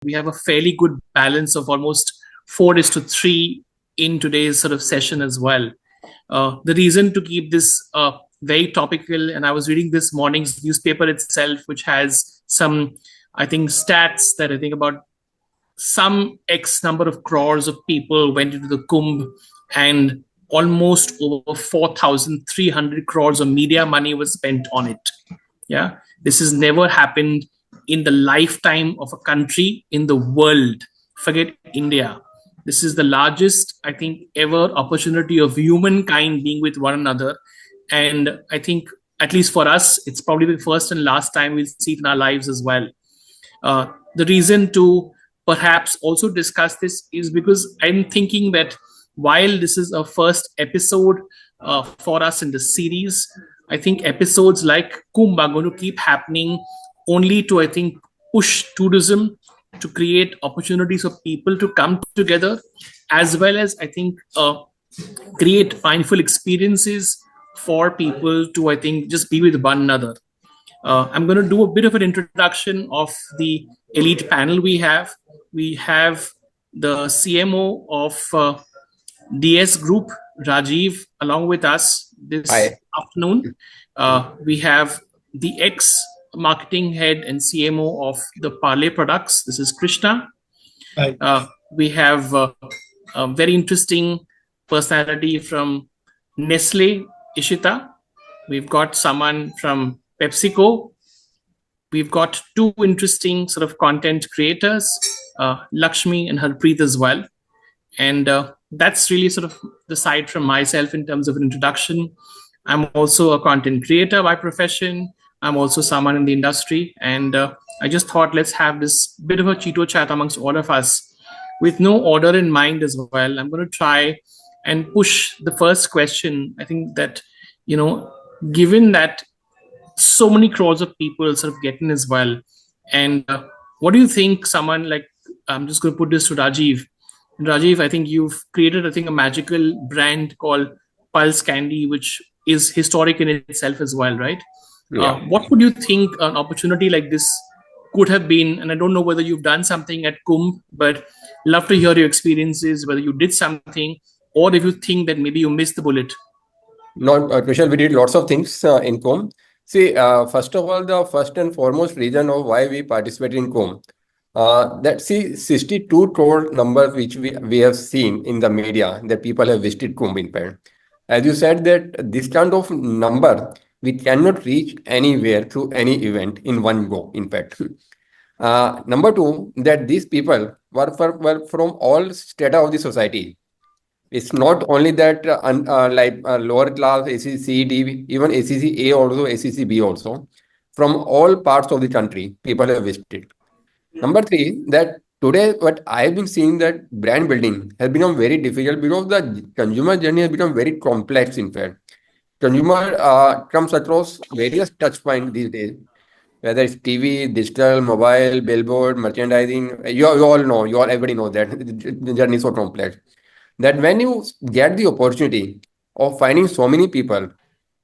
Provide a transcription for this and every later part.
we have a fairly good balance of almost 4:3 in today's sort of session as well. The reason to keep this very topical, and I was reading this morning's newspaper itself, which has some, I think, stats that I think about some X number of crores of people went into the Kumbh, and almost over 4,300 crores of media money was spent on it. Yeah, this has never happened in the lifetime of a country in the world. Forget India. This is the largest, I think, ever opportunity of humankind being with one another. And I think, at least for us, it's probably the first and last time we'll see it in our lives as well. The reason to perhaps also discuss this is because I'm thinking that while this is a first episode for us in the series, I think episodes like Kumbh are going to keep happening only to, I think, push tourism, to create opportunities for people to come together, as well as, I think, create mindful experiences for people to, I think, just be with one another. I'm going to do a bit of an introduction of the elite panel we have. We have the CMO of DS Group, Rajeev, along with us this afternoon. We have the ex-marketing head and CMO of the Parley Products. This is Krishna. We have a very interesting personality from Nestle, Ishita. We've got someone from PepsiCo. We've got two interesting sort of content creators, Lakshmi and Harpreet as well. And that's really sort of the side from myself in terms of an introduction. I'm also a content creator by profession. I'm also someone in the industry. And I just thought, let's have this bit of a Cheeto chat amongst all of us with no order in mind as well. I'm going to try and push the first question. I think that, given that so many crores of people sort of get in as well. And what do you think someone like, I'm just going to put this to Rajeev. Rajeev, I think you've created, a magical brand called Pulse Candy, which is historic in itself as well, right? Yeah. What would you think an opportunity like this could have been? And I don't know whether you've done something at Kumbh, but love to hear your experiences, whether you did something or if you think that maybe you missed the bullet. No, Kushal, we did lots of things in Kumbh. See, first of all, the first and foremost reason of why we participated in Kumbh, 62 crore number which we have seen in the media that people have visited Kumbh in fact. As you said that this kind of number, we cannot reach anywhere through any event in one go, in fact. Number two, that these people were from all strata of the society. It's not only that lower class, ACC, D, even ACC A also, ACC B also. From all parts of the country, people have visited. Number three, that today what I've been seeing that brand building has become very difficult because the consumer journey has become very complex in fact. Consumer comes across various touch points these days, whether it's TV, digital, mobile, billboard, merchandising. You all know, everybody knows that the journey is so complex. That when you get the opportunity of finding so many people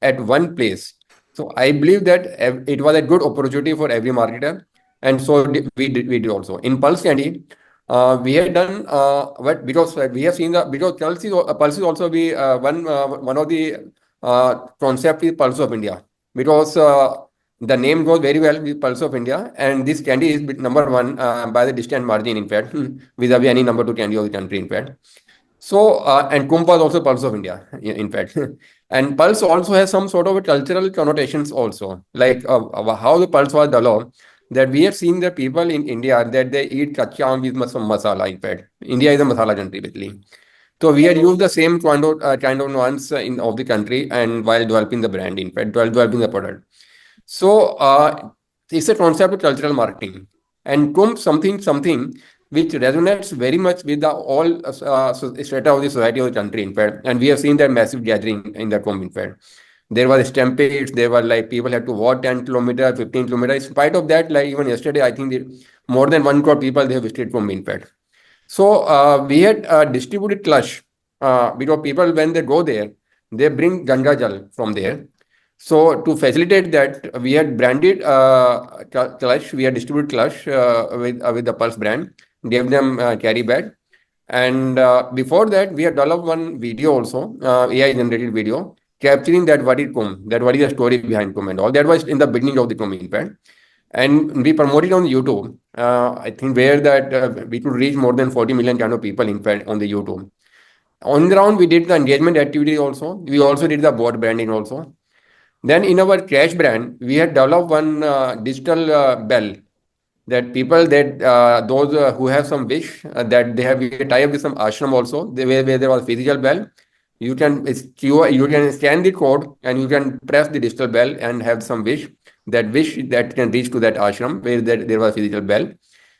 at one place, so I believe that it was a good opportunity for every marketer, and so we did also. In Pulse Candy, we had done because we have seen because Pulse is also be one of the concept is Pulse of India, because the name goes very well with Pulse of India, and this candy is number one by the distant margin, in fact, vis-a-vis any number two candy of the country, in fact. So, and Kumbh was also Pulse of India, in fact. And Pulse also has some sort of a cultural connotations also, like how the Pulse was developed, that we have seen the people in India that they eat kacha aam with some masala, in fact. India is a masala country, basically. So we had used the same kind of nuance of the country and while developing the brand, in fact, while developing the product. So it's a concept of cultural marketing. And Kumbh something which resonates very much with the all strata of the society of the country, in fact. And we have seen that massive gathering in the Kumbh, in fact. There were stampedes, there were like people had to walk 10 kilometers, 15 kilometers. In spite of that, like even yesterday, I think more than 1 crore people they have visited Kumbh, in fact. So we had distributed slush because people, when they go there, they bring Ganga Jal from there. So to facilitate that, we had branded Clutch. We had distributed Clutch with the Pulse brand, gave them carry bag. And before that, we had developed one video also, AI generated video, capturing that what is Kumbh, that what is the story behind Kumbh and all. That was in the beginning of the Kumbh impact. And we promoted on YouTube. I think where that we could reach more than 40 million kind of people, in fact, on the YouTube. On the ground, we did the engagement activity also. We also did the board branding also. Then in our cash brand, we had developed one digital bell that people that those who have some wish that they have we tie up with some ashram also where there was physical bell. You can scan the code and you can press the digital bell and have some wish that can reach to that ashram where there was physical bell.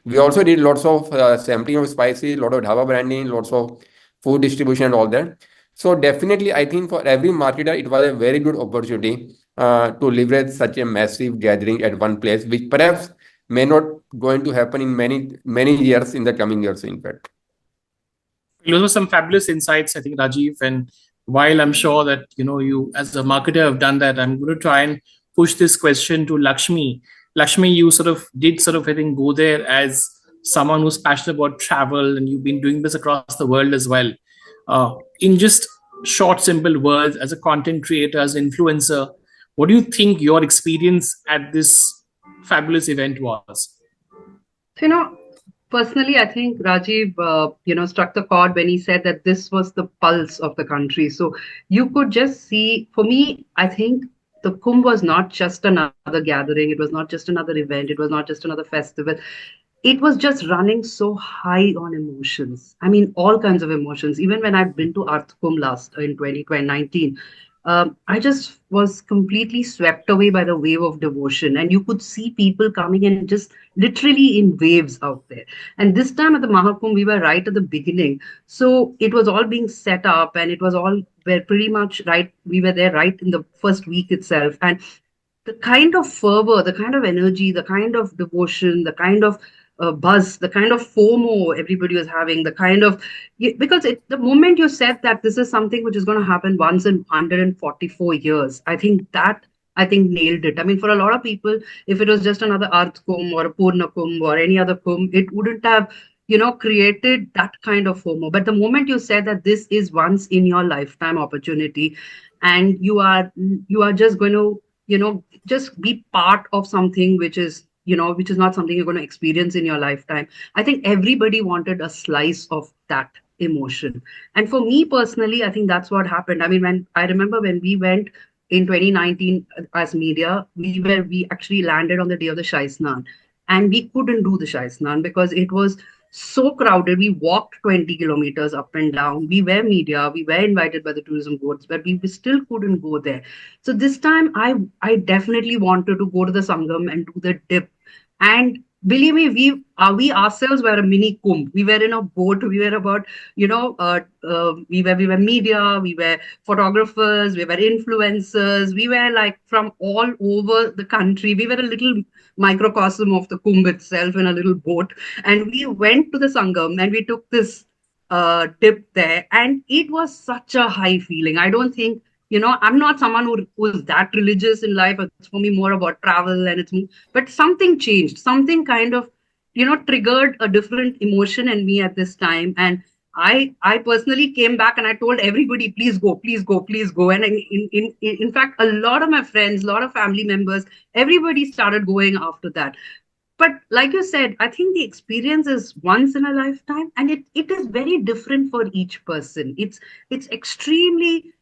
We also did lots of sampling of spices, lot of dhaba branding, lots of food distribution and all that. So definitely, I think for every marketer, it was a very good opportunity to leverage such a massive gathering at one place, which perhaps may not going to happen in many years in the coming years, in fact. Those were some fabulous insights, I think, Rajeev. And while I'm sure that you as a marketer have done that, I'm going to try and push this question to Lakshmi. Lakshmi, you I think, go there as someone who's passionate about travel, and you've been doing this across the world as well. In just short, simple words, as a content creator, as an influencer, what do you think your experience at this fabulous event was? So, personally, I think Rajeev, struck the chord when he said that this was the pulse of the country. So you could just see, for me, I think the Kumbh was not just another gathering. It was not just another event. It was not just another festival. It was just running so high on emotions. I mean, all kinds of emotions. Even when I've been to Arth Kumbh last in 2019, I just was completely swept away by the wave of devotion. And you could see people coming in just literally in waves out there. And this time at the Mahakumbh, we were right at the beginning. So it was all being set up and it was all we're pretty much right. We were there right in the first week itself. And the kind of fervor, the kind of energy, the kind of devotion, the kind of buzz, the kind of FOMO everybody was having, the kind of because the moment you said that this is something which is going to happen once in 144 years, I think nailed it. I mean, for a lot of people, if it was just another Arth Kumbh or a Purna Kumbh or any other Kumbh, it wouldn't have created that kind of FOMO. But the moment you said that this is once in your lifetime opportunity, and you are just going to just be part of something which is not something you're going to experience in your lifetime. I think everybody wanted a slice of that emotion. And for me personally, I think that's what happened. I mean, I remember when we went in 2019 as media, we actually landed on the day of the Shai Snan, and we couldn't do the Shai Snan because it was so crowded. We walked 20 kilometers up and down. We were media, we were invited by the tourism boards, but we still couldn't go there. So this time I definitely wanted to go to the Sangam and do the dip. And believe me, we ourselves were a mini Kumbh. We were in a boat. We were about, we were media, we were photographers, we were influencers. We were like from all over the country. We were a little microcosm of the Kumbh itself in a little boat. And we went to the Sangam and we took this dip there. And it was such a high feeling. I don't think, I'm not someone who's that religious in life. It's for me more about travel but something changed. Something kind of, triggered a different emotion in me at this time. And I personally came back and I told everybody, please go, please go, please go. And in fact, a lot of my friends, a lot of family members, everybody started going after that. But like you said, I think the experience is once in a lifetime, and it is very different for each person. It's extremely,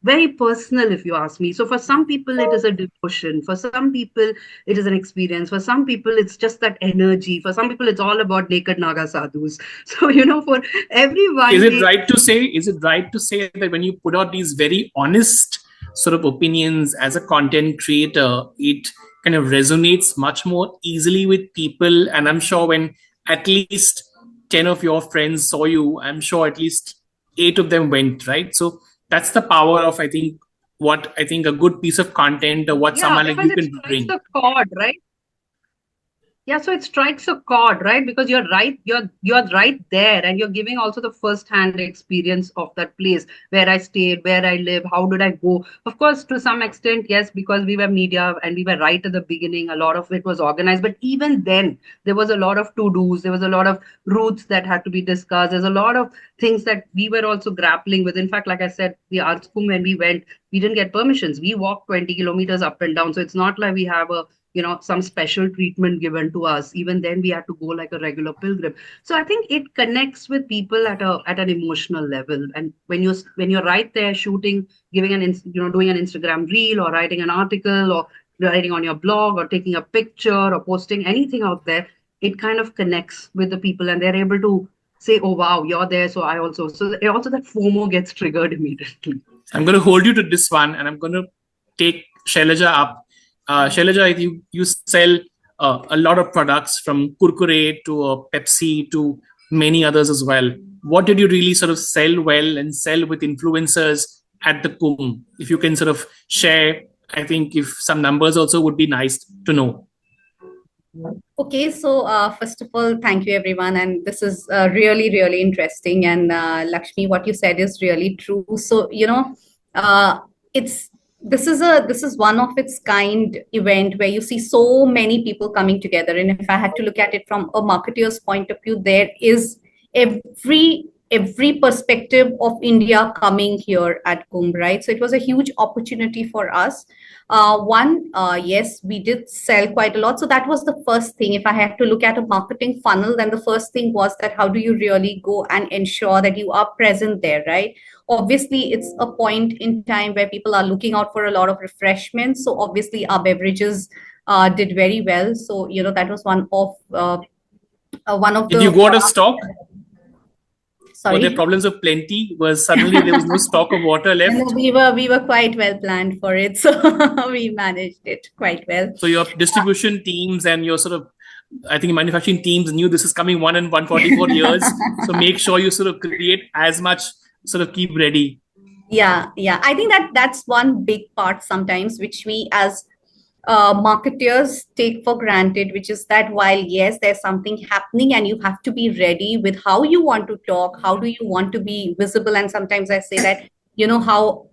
very personal, if you ask me. So for some people, it is a devotion. For some people, it is an experience. For some people, it's just that energy. For some people, it's all about naked Naga sadhus. So, for everyone. Is it right to say that when you put out these very honest sort of opinions as a content creator, it kind of resonates much more easily with people? And I'm sure when at least 10 of your friends saw you, I'm sure at least 8 of them went, right? So that's the power of, I think a good piece of content or what someone like you can bring. The chord, right? Yeah, so it strikes a chord, right? Because you're right there, and you're giving also the first-hand experience of that place, where I stayed, where I live, how did I go. Of course, to some extent, yes, because we were media and we were right at the beginning, a lot of it was organized. But even then, there was a lot of to-dos, there was a lot of routes that had to be discussed. There's a lot of things that we were also grappling with. In fact, like I said, the Arts Kumbh, when we went, we didn't get permissions. We walked 20 kilometers up and down. So it's not like we have a some special treatment given to us. Even then we had to go like a regular pilgrim. So I think it connects with people at an emotional level. And when you're right there shooting, giving doing an Instagram reel, or writing an article, or writing on your blog, or taking a picture, or posting anything out there, it kind of connects with the people, and they're able to say, oh wow, you're there, so I also. So also that FOMO gets triggered immediately. I'm going to hold you to this one, and I'm going to take Shailaja up. Shailaja, you sell a lot of products, from Kurkure to Pepsi to many others as well. What did you really sort of sell well and sell with influencers at the Kumbh? If you can sort of share, I think if some numbers also would be nice to know. Okay, so first of all, thank you everyone, and this is really, really interesting. And Lakshmi, what you said is really true. So it's this is one of its kind event where you see so many people coming together. And if I had to look at it from a marketer's point of view, there is every perspective of India coming here at Kumbh, right? So it was a huge opportunity for us. Yes, we did sell quite a lot. So that was the first thing. If I had to look at a marketing funnel, then the first thing was that how do you really go and ensure that you are present there, right? Obviously, it's a point in time where people are looking out for a lot of refreshments. So obviously, our beverages did very well. So that was one of Did you go out of stock? Sorry? Were there problems of plenty? Was suddenly there was no stock of water left? No, we were quite well planned for it, so we managed it quite well. So your distribution teams and your sort of, I think manufacturing teams knew this is coming 144 years. So make sure you sort of create as much, sort of keep ready. Yeah. I think that's one big part sometimes, which we as marketers take for granted, which is that while yes, there's something happening and you have to be ready with how you want to talk, how do you want to be visible. And sometimes I say that, how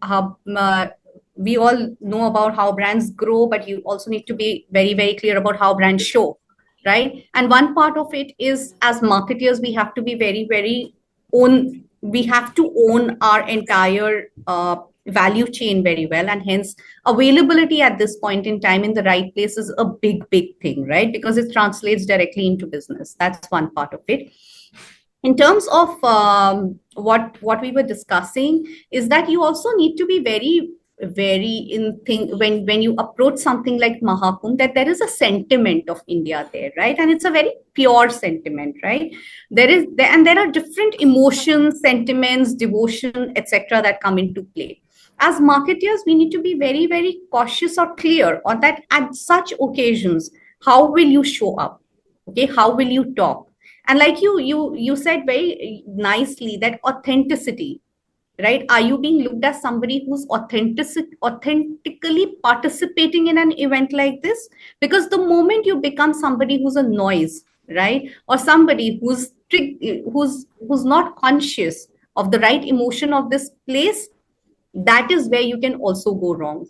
we all know about how brands grow, but you also need to be very, very clear about how brands show, right? And one part of it is, as marketers, we have to be very, very we have to own our entire value chain very well, and hence availability at this point in time in the right place is a big thing, right? Because it translates directly into business. That's one part of it. In terms of what we were discussing is that you also need to be very when you approach something like Mahakumbh, that there is a sentiment of India there, right? And it's a very pure sentiment, right? There are different emotions, sentiments, devotion, etc., that come into play. As marketers, we need to be very, very cautious or clear on that. At such occasions, how will you show up? Okay, how will you talk? And like you said very nicely, that authenticity, right? Are you being looked as somebody who's authentically participating in an event like this? Because the moment you become somebody who's a noise, right, or somebody who's not conscious of the right emotion of this place, that is where you can also go wrong.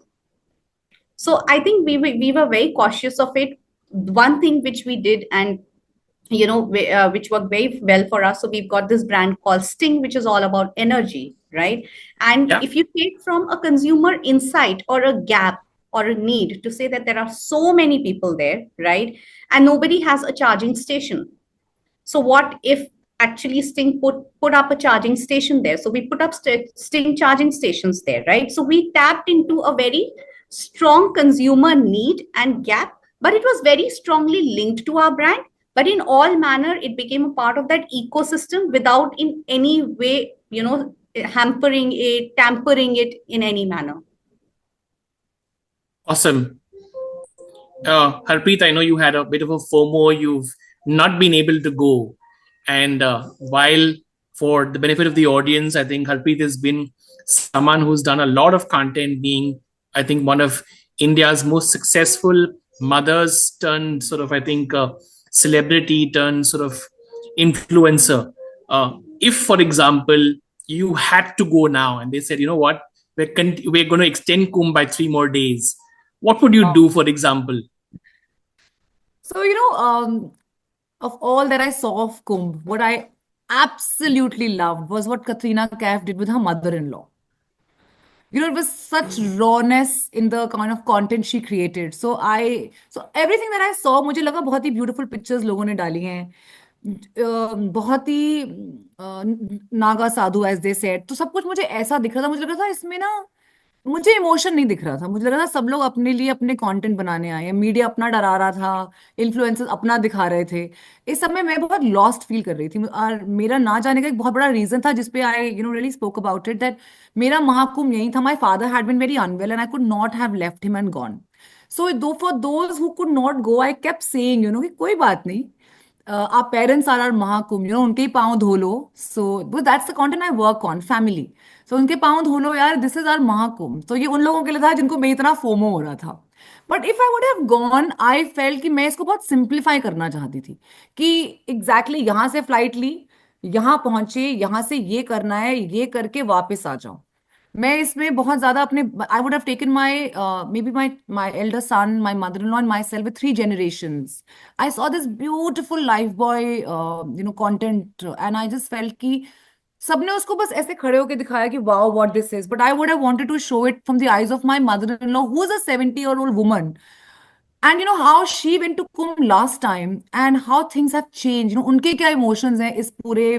So I think we were very cautious of it. One thing which we did, and which worked very well for us. So we've got this brand called Sting, which is all about energy, right? And if you take from a consumer insight or a gap or a need to say that there are so many people there, right? And nobody has a charging station. So what if actually Sting put up a charging station there? So we put up Sting charging stations there, right? So we tapped into a very strong consumer need and gap, but it was very strongly linked to our brand. But in all manner, it became a part of that ecosystem without in any way, tampering it in any manner. Awesome. Harpreet, I know you had a bit of a FOMO. You've not been able to go. And while for the benefit of the audience, I think Harpreet has been someone who's done a lot of content, being, I think, one of India's most successful mothers turned sort of, I think, celebrity turned sort of influencer. If, for example, you had to go now and they said, you know what, we're going to extend Kumbh by 3 more days, what would you do, for example? So, of all that I saw of Kumbh, what I absolutely loved was what Katrina Kaif did with her mother-in-law. It was such rawness in the kind of content she created. So everything that I saw, मुझे लगा बहुत ही beautiful pictures लोगों ने डाली हैं. बहुत ही नागा साधु as they said. तो सब कुछ मुझे ऐसा दिख रहा था. मुझे लग रहा था इसमें ना मुझे इमोशन नहीं दिख रहा था. मुझे लग रहा था सब लोग अपने लिए अपने कंटेंट बनाने आए हैं. मीडिया अपना डरा रहा था, इन्फ्लुएंसर्स अपना दिखा रहे थे. इस समय मैं बहुत लॉस्ट फील कर रही थी. और मेरा ना जाने का एक बहुत बड़ा रीजन था जिसपे I really spoke about it, that मेरा महाकुंभ यही था. My father had been very unwell and I could not have left him and gone. So though for those who could not go, I kept saying कि कोई बात नहीं, our parents are our Mahakumbh, उनके ही पाँव धो लो. So that's the content I work on, family. So उनके पाँव धो लो यार, दिस इज आवर महाकुंभ. तो ये उन लोगों के लिए था जिनको मैं इतना फोमो हो रहा था. But if I would have gone, I felt कि मैं इसको बहुत सिंप्लीफाई करना चाहती थी कि एग्जैक्टली यहाँ से फ्लाइट ली, यहाँ पहुंचे, यहाँ से ये करना है, ये करके वापस आ जाओ. मैं इसमें बहुत ज्यादा अपने, I would have taken my maybe my elder son, my mother in law and myself with 3 generations. I saw this beautiful Lifebuoy content and I just felt कि सबने उसको बस ऐसे खड़े होकर दिखाया कि wow what this is. But I would have wanted to show it from the eyes of my mother in law who is a 70-year-old woman. And how she went to Kumbh last time and how things have changed. उनके क्या emotions हैं इस पूरे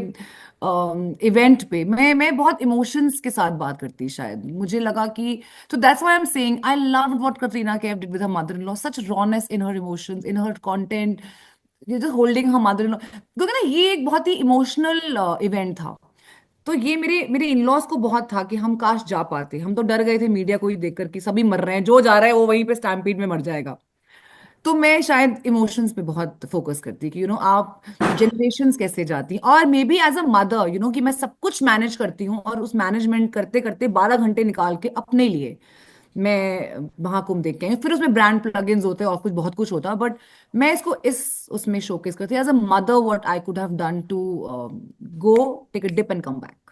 event पे. मैं बहुत emotions के साथ बात करती शायद. मुझे लगा कि तो that's why I am saying I loved what Katrina Kaif did with her mother in law. Such rawness in her emotions, in her content, just holding her mother in law. क्योंकि ना ये एक बहुत ही इमोशनल इवेंट था. तो ये मेरे इन लॉज को बहुत था कि हम काश जा पाते. हम तो डर गए थे मीडिया को ही देखकर कि सभी मर रहे हैं, जो जा रहा है वो वहीं पे स्टैम्पीड में मर जाएगा. तो मैं शायद इमोशंस पे बहुत फोकस करती कि आप जनरेशंस कैसे जाती. और maybe as a mother कि मैं सब कुछ मैनेज करती हूँ और उस मैनेजमेंट करते करते 12 घंटे निकाल के अपने लिए मैं महाकुंभ देख के आई. फिर उसमें ब्रांड प्लगइन्स होते हैं और कुछ बहुत कुछ होता है. बट मैं इसको उसमें शोकेस करती as a mother what I could have done to go take a dip and come back.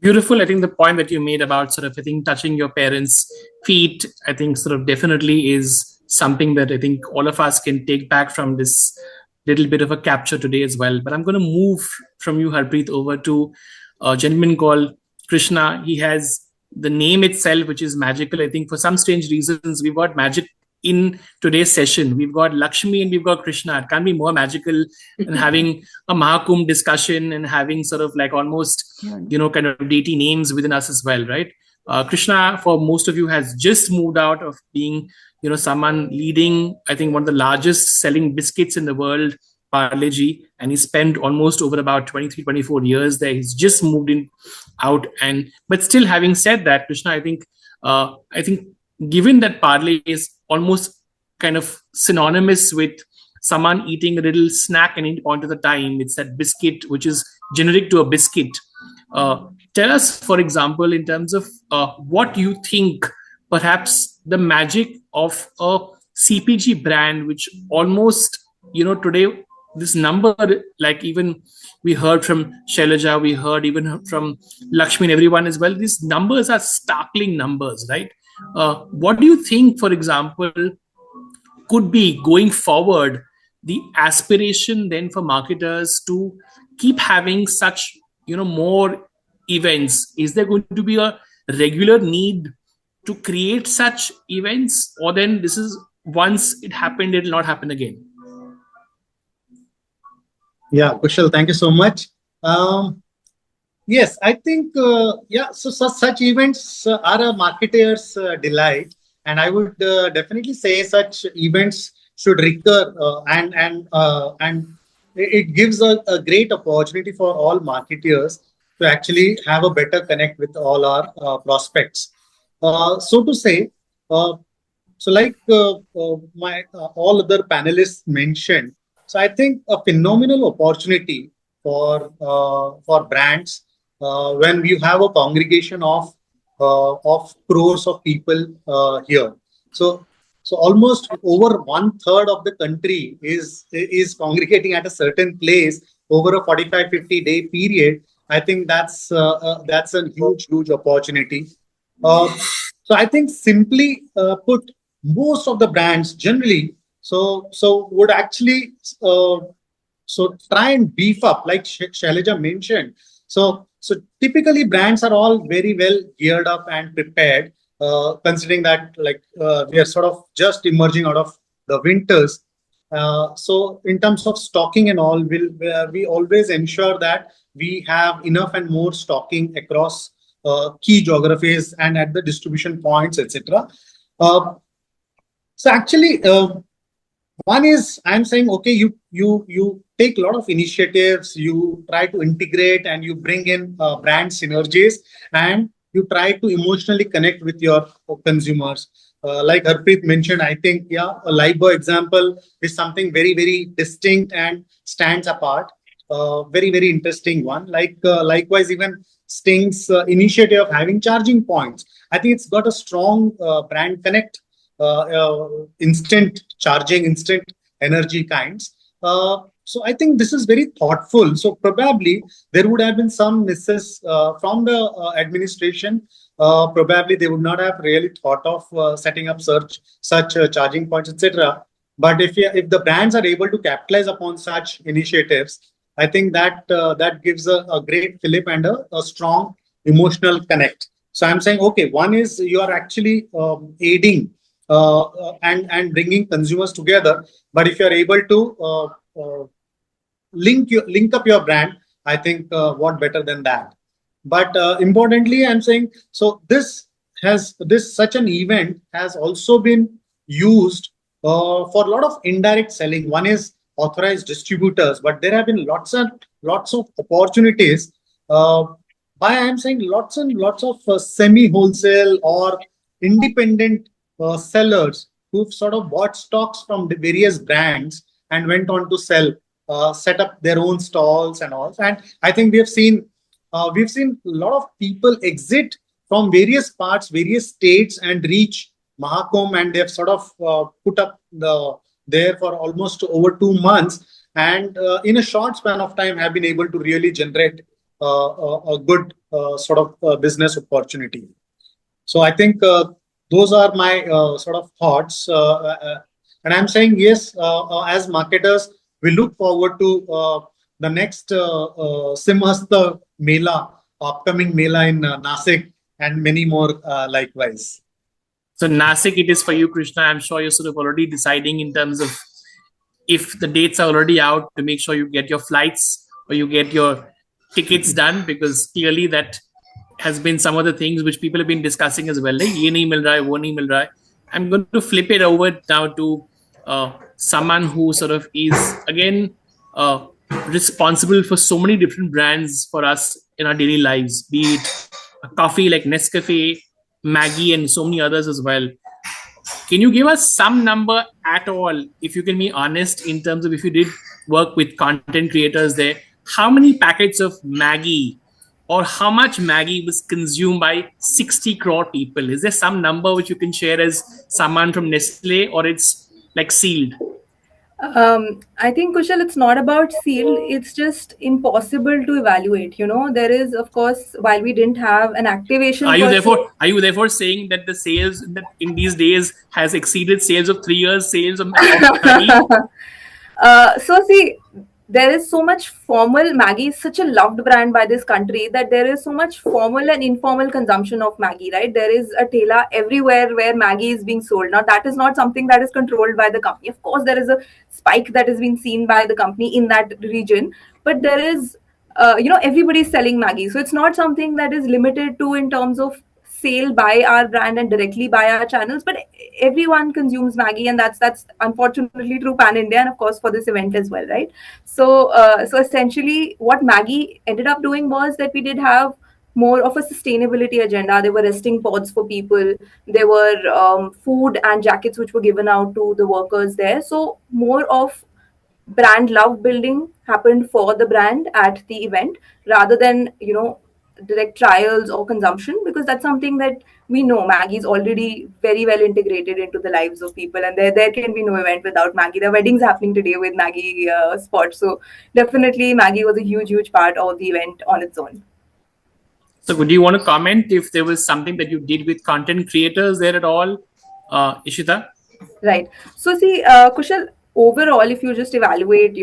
Beautiful. I think the point that you made about sort of, I think, touching your parents' feet, I think sort of definitely is something that I think all of us can take back from this little bit of a capture today as well. But I'm going to move from you, Harpreet, over to a gentleman called Krishna. He has the name itself, which is magical. I think for some strange reasons, we've got magic in today's session. We've got Lakshmi and we've got Krishna. It can't be more magical than having a Mahakumbh discussion and having sort of like almost, kind of deity names within us as well, right? Krishna, for most of you, has just moved out of being, someone leading, I think, one of the largest selling biscuits in the world, Parle G, and he spent almost over about 23-24 years there. He's just moved out, but still, having said that, Krishna, I think given that Parle is almost kind of synonymous with someone eating a little snack at any point of the time, it's that biscuit which is generic to a biscuit. Tell us, for example, in terms of what you think perhaps the magic of a CPG brand, which almost, today, this number, like even we heard from Shailaja, we heard even from Lakshmi and everyone as well, these numbers are startling numbers, right? What do you think, for example, could be going forward the aspiration then for marketers to keep having such, more events? Is there going to be a regular need to create such events, or then this is once it happened, it will not happen again? Yeah, Kushal, thank you so much. Yes, I think, so such events are a marketer's delight. And I would definitely say such events should recur and it gives a great opportunity for all marketers to actually have a better connect with all our prospects. So to say, like my all other panelists mentioned, so I think a phenomenal opportunity for brands when you have a congregation of crores of people here. So almost over 1/3 of the country is congregating at a certain place over a 45-50 day period. I think that's a huge opportunity. So I think simply put, most of the brands generally would actually try and beef up, like Shailaja mentioned. So typically brands are all very well geared up and prepared, considering that we are sort of just emerging out of the winters. So in terms of stocking and all, we always ensure that we have enough and more stocking across key geographies and at the distribution points, etc. Uh, so actually, one is I'm saying, okay, you take a lot of initiatives, you try to integrate and you bring in brand synergies, and you try to emotionally connect with your consumers. Like Harpreet mentioned, I think, yeah, a Lifebuoy example is something very distinct and stands apart. Very interesting one. Likewise, even Sting's initiative of having charging points, I think it's got a strong brand connect, instant charging, instant energy kinds. So I think this is very thoughtful. So probably there would have been some misses from the administration. Probably they would not have really thought of setting up such charging points, etc. But if the brands are able to capitalize upon such initiatives, I think that gives a great fillip and a strong emotional connect. So I'm saying, okay, one is you are actually aiding and bringing consumers together. But if you are able to link up your brand, I think what better than that. But importantly, I'm saying, so this such an event has also been used for a lot of indirect selling. One is authorized distributors, but there have been lots of opportunities by, I'm saying, lots and lots of semi wholesale or independent sellers who've sort of bought stocks from the various brands and went on to sell, set up their own stalls and all. And I think we've seen a lot of people exit from various parts, various states, and reach Mahakumbh, and they've sort of put up there for almost over 2 months, and in a short span of time have been able to really generate a good sort of business opportunity. So I think those are my sort of thoughts. And I'm saying, yes, as marketers, we look forward to the next Simhasta Mela, upcoming Mela in Nasik, and many more likewise. So Nasik, it is for you, Krishna. I'm sure you're sort of already deciding in terms of if the dates are already out to make sure you get your flights or you get your tickets done, because clearly that has been some of the things which people have been discussing as well. Like, ye nahi mil raha hai, wo nahi mil raha hai. I'm going to flip it over now to someone who sort of is again responsible for so many different brands for us in our daily lives, be it a coffee like Nescafe, Maggi, and so many others as well. Can you give us some number at all, if you can be honest, in terms of if you did work with content creators there, how many packets of Maggi or how much Maggi was consumed by 60 crore people? Is there some number which you can share as someone from Nestle, or it's like sealed? I think, Kushal, it's not about sealed. It's just impossible to evaluate. There is, of course, while we didn't have an activation. Are you therefore saying that the sales in these days has exceeded sales of 3 years sales of Maggi? So see, there is so much formal. Maggi is such a loved brand by this country that there is so much formal and informal consumption of Maggi, right? There is a tela everywhere where Maggi is being sold. Now, that is not something that is controlled by the company. Of course, there is a spike that is being seen by the company in that region, but there is, everybody is selling Maggi. So it's not something that is limited to in terms of sale by our brand and directly by our channels, but everyone consumes Maggi, and that's unfortunately true pan India, and of course for this event as well, right? So essentially what Maggi ended up doing was that we did have more of a sustainability agenda. There were resting pods for people, there were food and jackets which were given out to the workers there. So more of brand love building happened for the brand at the event, rather than direct trials or consumption, because that's something that we know Maggi is already very well integrated into the lives of people, and there can be no event without Maggi. The wedding's happening today with Maggi spots, so definitely Maggi was a huge part of the event on its own. So would you want to comment if there was something that you did with content creators there at all, Ishita? Right. So see, Kushal, overall, if you just evaluate,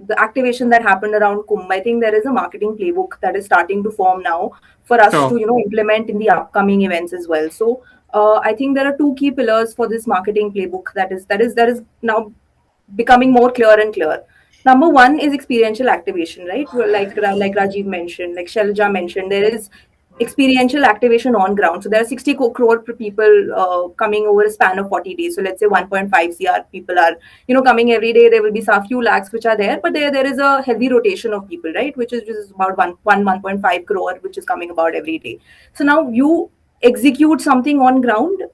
the activation that happened around Kumbh, I think there is a marketing playbook that is starting to form now for us to, implement in the upcoming events as well. So I think there are two key pillars for this marketing playbook that is now becoming more clear and clear. Number one is experiential activation, right? Like Rajiv mentioned, like Shelja mentioned, there is experiential activation on ground. So there are 60 crore people coming over a span of 40 days. So let's say 1.5 CR people are, coming every day. There will be a few lakhs which are there, but there is a heavy rotation of people, right? Which is about 1.5 crore, which is coming about every day. So now you execute something on ground.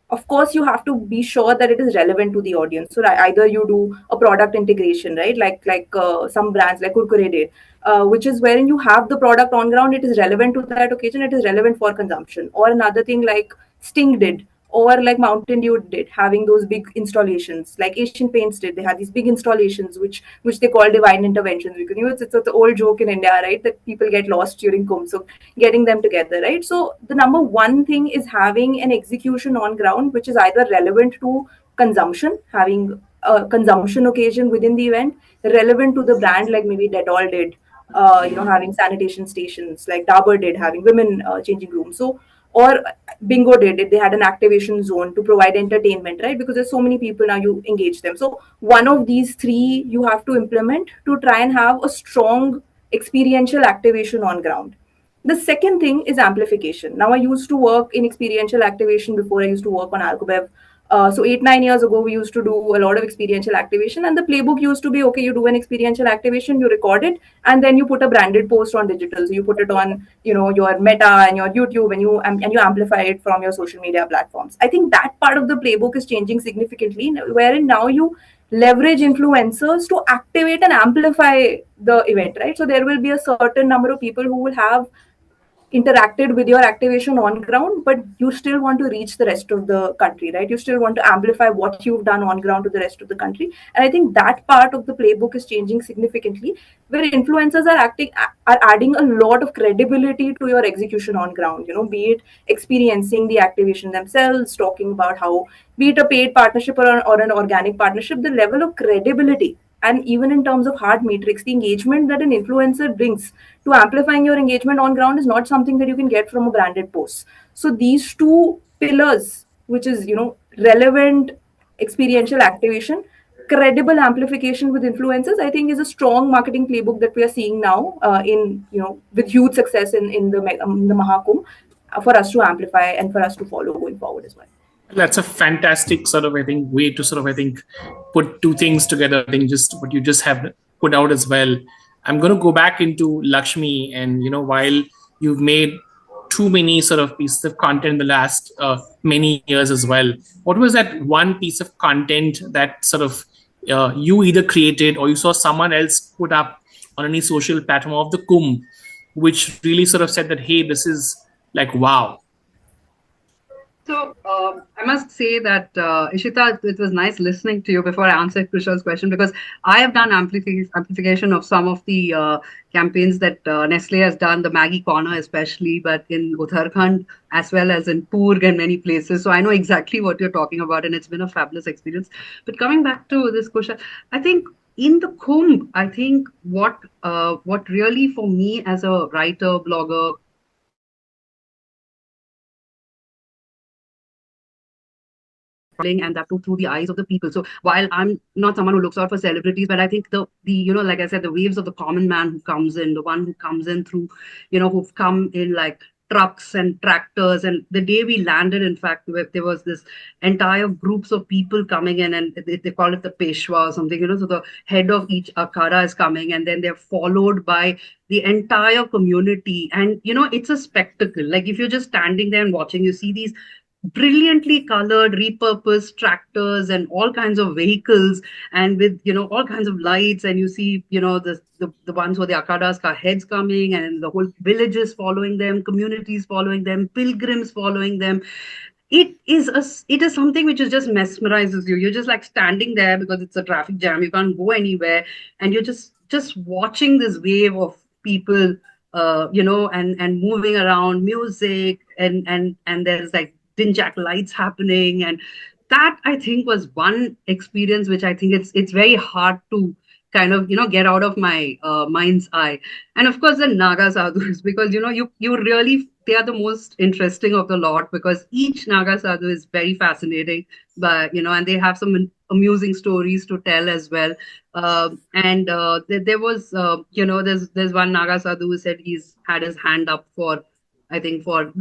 Of course you have to be sure that it is relevant to the audience, so either you do a product integration, right, like some brands like Kurkure did, which is wherein you have the product on ground, it is relevant to that occasion, it is relevant for consumption. Or another thing like Sting did, or like Mountain Dew did, having those big installations, like Asian Paints did. They had these big installations, which they call divine interventions, because it's an old joke in India, right, that people get lost during Kumbh. So getting them together, right? So the number one thing is having an execution on ground, which is either relevant to consumption, having a consumption occasion within the event, relevant to the brand, like maybe Dettol did, having sanitation stations, like Dabur did, having women changing rooms. So, or Bingo did it. They had an activation zone to provide entertainment, right? Because there's so many people now, you engage them. So one of these three you have to implement to try and have a strong experiential activation on ground. The second thing is amplification. Now, I used to work in experiential activation before. I used to work on Alcobev. So 8-9 years ago, we used to do a lot of experiential activation, and the playbook used to be, okay, you do an experiential activation, you record it, and then you put a branded post on digital. So you put it on, your Meta and your YouTube, and you amplify it from your social media platforms. I think that part of the playbook is changing significantly, wherein now you leverage influencers to activate and amplify the event, right? So there will be a certain number of people who will have interacted with your activation on ground, but you still want to reach the rest of the country, right? You still want to amplify what you've done on ground to the rest of the country. And I think that part of the playbook is changing significantly, where influencers are adding a lot of credibility to your execution on ground, be it experiencing the activation themselves, talking about how, be it a paid partnership or an organic partnership, the level of credibility, and even in terms of hard matrix, the engagement that an influencer brings to amplifying your engagement on ground is not something that you can get from a branded post. So these two pillars, which is, relevant experiential activation, credible amplification with influencers, I think is a strong marketing playbook that we are seeing now, with huge success in the Mahakumbh, for us to amplify and for us to follow going forward as well. That's a fantastic sort of, I think, way to sort of, I think, put two things together. I think just what you just have put out as well. I'm going to go back into Lakshmi, and while you've made too many sort of pieces of content in the last many years as well, what was that one piece of content that sort of you either created or you saw someone else put up on any social platform of the Kumbh, which really sort of said that, hey, this is like, wow? So I must say that Ishita, it was nice listening to you before I answered Krishal's question, because I have done amplification of some of the campaigns that Nestle has done, the Maggi Corner especially, but in Uttarakhand as well as in Purg and many places. So I know exactly what you're talking about, and it's been a fabulous experience. But coming back to this question, I think in the Kumbh, I think what really for me as a writer, blogger, and that too through the eyes of the people. So while I'm not someone who looks out for celebrities, but I think the like I said, the waves of the common man who comes in, the one who comes in through, who've come in like trucks and tractors. And the day we landed, in fact, there was this entire groups of people coming in, and they call it the Peshwa or something, so the head of each akhada is coming, and then they're followed by the entire community. And it's a spectacle. Like if you're just standing there and watching, you see these brilliantly colored, repurposed tractors and all kinds of vehicles, and with all kinds of lights. And you see the ones where the akadas ka heads coming, and the whole villages following them, communities following them, pilgrims following them. It is something which is just mesmerizes you. You're just like standing there because it's a traffic jam, you can't go anywhere, and you're just watching this wave of people, and moving around, music, and there's like dinjak lights happening. And that, I think, was one experience which I think it's very hard to kind of get out of my mind's eye. And of course the Naga sadhus, because you really, they are the most interesting of the lot, because each Naga sadhu is very fascinating, but and they have some amusing stories to tell as well. And there was there's one Naga sadhu who said he's had his hand up for, I think, for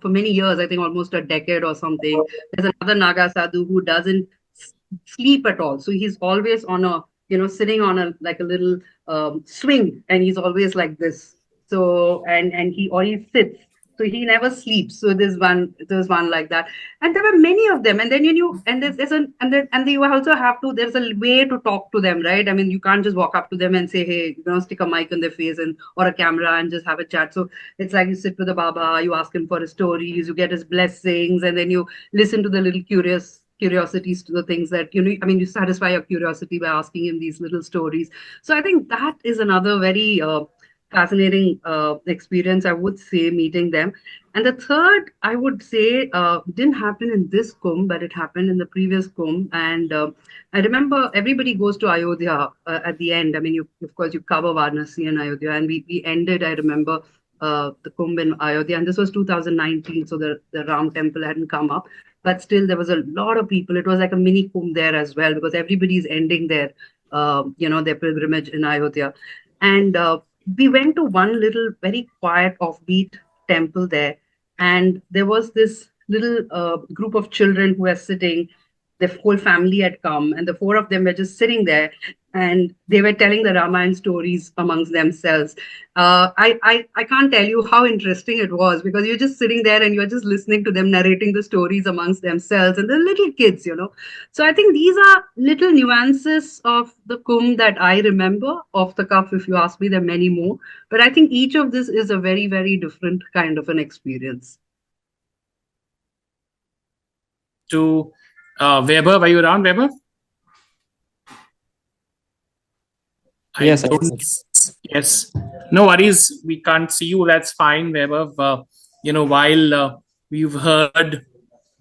many years, I think almost a decade or something. There's another Naga sadhu who doesn't sleep at all. So he's always on a, sitting on a like a little swing, and he's always like this. So and he sits. So he never sleeps. So there's one like that, and there were many of them. And then and there's an and you also have to. There's a way to talk to them, right? I mean, you can't just walk up to them and say, hey, stick a mic in their face and or a camera and just have a chat. So it's like you sit with the Baba, you ask him for his stories, you get his blessings, and then you listen to the little curiosities, to the things that I mean, you satisfy your curiosity by asking him these little stories. So I think that is another very fascinating experience, I would say, meeting them. And the third, I would say, didn't happen in this Kumbh, but it happened in the previous Kumbh. And I remember everybody goes to Ayodhya at the end. I mean, of course, you cover Varanasi and Ayodhya, and we ended, I remember, the Kumbh in Ayodhya, and this was 2019, so the Ram temple hadn't come up, but still there was a lot of people. It was like a mini Kumbh there as well, because everybody's ending their pilgrimage in Ayodhya. And we went to one little very quiet, offbeat temple there, and there was this little group of children who were sitting. The whole family had come, and the four of them were just sitting there, and they were telling the Ramayana stories amongst themselves. I can't tell you how interesting it was, because you're just sitting there and you're just listening to them narrating the stories amongst themselves, and the little kids. So I think these are little nuances of the Kumbh that I remember off the cuff. If you ask me, there are many more, but I think each of this is a very, very different kind of an experience. To Weber, were you around, Weber? Yes, Yes. No worries. We can't see you. That's fine, Weber. While we've heard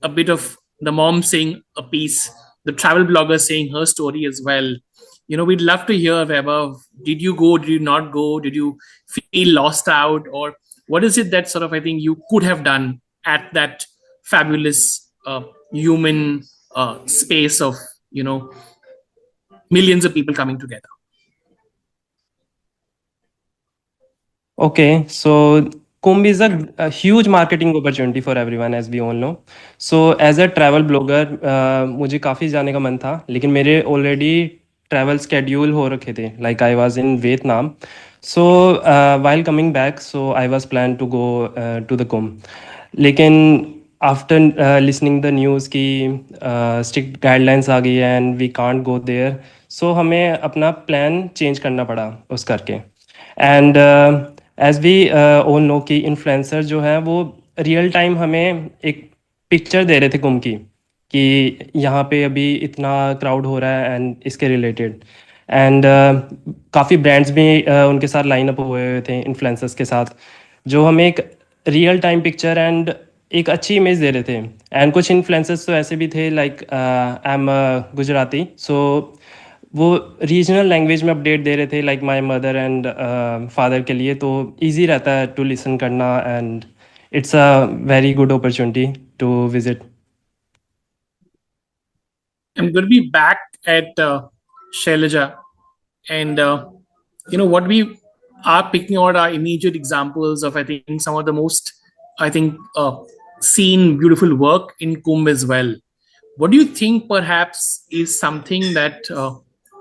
a bit of the mom saying a piece, the travel blogger saying her story as well. We'd love to hear, Weber. Did you go? Did you not go? Did you feel lost out? Or what is it that sort of, I think, you could have done at that fabulous human space of, millions of people coming together? Okay, so Kumbh is a huge marketing opportunity for everyone, as we all know. So as a travel blogger, मुझे काफ़ी जाने का मन था, लेकिन मेरे already travel schedule हो रखे थे. Like I was in Vietnam. So while coming back, so I was planned to go to the Kumbh. लेकिन after listening the news कि strict guidelines आ गई है and we can't go there, so हमें अपना plan change करना पड़ा उस करके. And as we all know कि इन्फ्लुएंसर जो है वो रियल टाइम हमें एक पिक्चर दे रहे थे कुंभ की, कि यहाँ पे अभी इतना क्राउड हो रहा है एंड इसके रिलेटेड. एंड काफ़ी ब्रांड्स भी उनके साथ लाइन अप हुए हुए थे इन्फ्लुएंसर्स के साथ, जो हमें एक रियल टाइम पिक्चर एंड एक अच्छी इमेज दे रहे थे. एंड कुछ इन्फ्लुएंसर्स तो ऐसे भी थे, like I am Gujarati, so वो रीजनल लैंग्वेज में अपडेट दे रहे थे, like my mother and father के लिए, तो इजी रहता है टू लिसन करना and it's a very good opportunity to visit. I'm going to be back at Shailaja, and what we are picking out are immediate examples of, I think, some of the most, I think, seen beautiful work in Kumbh as well. What do you think perhaps is something that